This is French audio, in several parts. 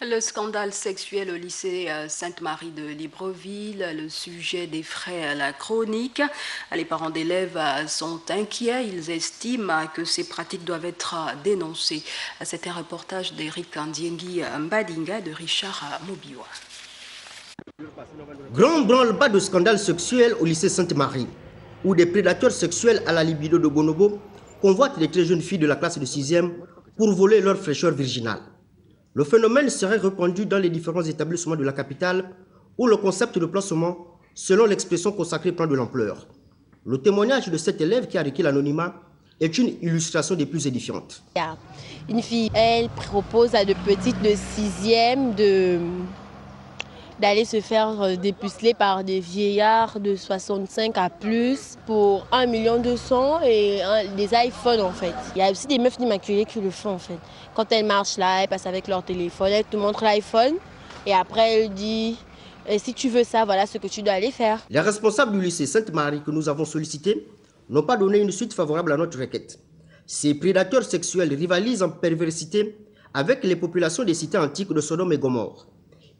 Le scandale sexuel au lycée Sainte-Marie de Libreville, le sujet défraie la chronique. Les parents d'élèves sont inquiets. Ils estiment que ces pratiques doivent être dénoncées. C'était un reportage d'Eric Ndiengi Mbadinga et de Richard Mobiwa. Grand branle-bas de scandale sexuel au lycée Sainte-Marie, où des prédateurs sexuels à la libido de bonobo convoitent les très jeunes filles de la classe de 6e pour voler leur fraîcheur virginale. Le phénomène serait répandu dans les différents établissements de la capitale où le concept de placement, selon l'expression consacrée, prend de l'ampleur. Le témoignage de cet élève qui a requis l'anonymat est une illustration des plus édifiantes. Une fille, elle propose à de petites de 6e d'aller se faire dépuceler par des vieillards de 65 à plus pour 1,2 million et des iPhones en fait. Il y a aussi des meufs immaculées qui le font en fait. Quand elles marchent là, elles passent avec leur téléphone, elles te montrent l'iPhone et après elle dit si tu veux ça, voilà ce que tu dois aller faire. Les responsables du lycée Sainte-Marie que nous avons sollicités n'ont pas donné une suite favorable à notre requête. Ces prédateurs sexuels rivalisent en perversité avec les populations des cités antiques de Sodome et Gomorrhe.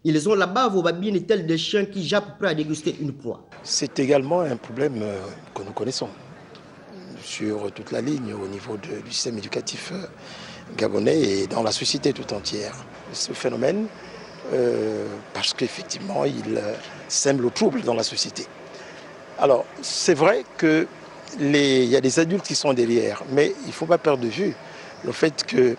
Ils ont la bave aux babines tels des chiens qui jappent prêts à déguster une proie. C'est également un problème que nous connaissons sur toute la ligne au niveau du système éducatif gabonais et dans la société tout entière. Ce phénomène, parce qu'effectivement, il sème le trouble dans la société. Alors, c'est vrai qu'il y a des adultes qui sont derrière, mais il ne faut pas perdre de vue le fait que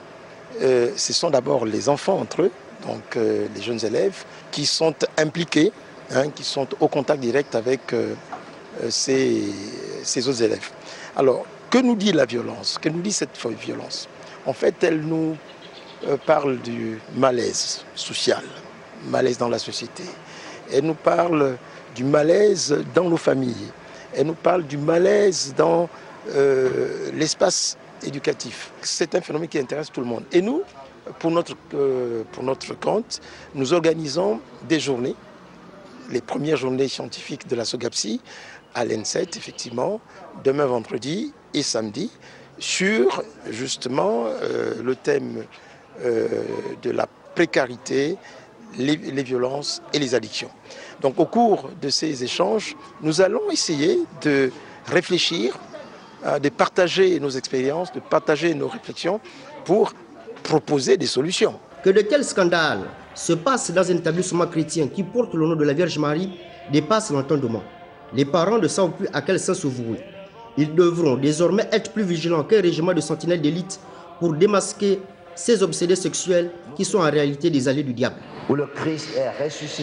ce sont d'abord les enfants entre eux, donc les jeunes élèves, qui sont impliqués, qui sont au contact direct avec ces autres élèves. Alors, que nous dit la violence? Que nous dit cette violence? En fait, elle nous parle du malaise social, malaise dans la société. Elle nous parle du malaise dans nos familles. Elle nous parle du malaise dans l'espace éducatif. C'est un phénomène qui intéresse tout le monde. Et nous, pour notre compte, nous organisons des journées, les premières journées scientifiques de la SOGAPSI à l'N7, effectivement, demain vendredi et samedi, sur justement le thème de la précarité, les violences et les addictions. Donc au cours de ces échanges, nous allons essayer de réfléchir, de partager nos expériences, de partager nos réflexions pour proposer des solutions. Que de tels scandales se passent dans un établissement chrétien qui porte le nom de la Vierge Marie dépasse l'entendement. Les parents ne savent plus à quel sens se vouer. Ils devront désormais être plus vigilants qu'un régiment de sentinelles d'élite pour démasquer ces obsédés sexuels qui sont en réalité des alliés du diable. Où le Christ est ressuscité.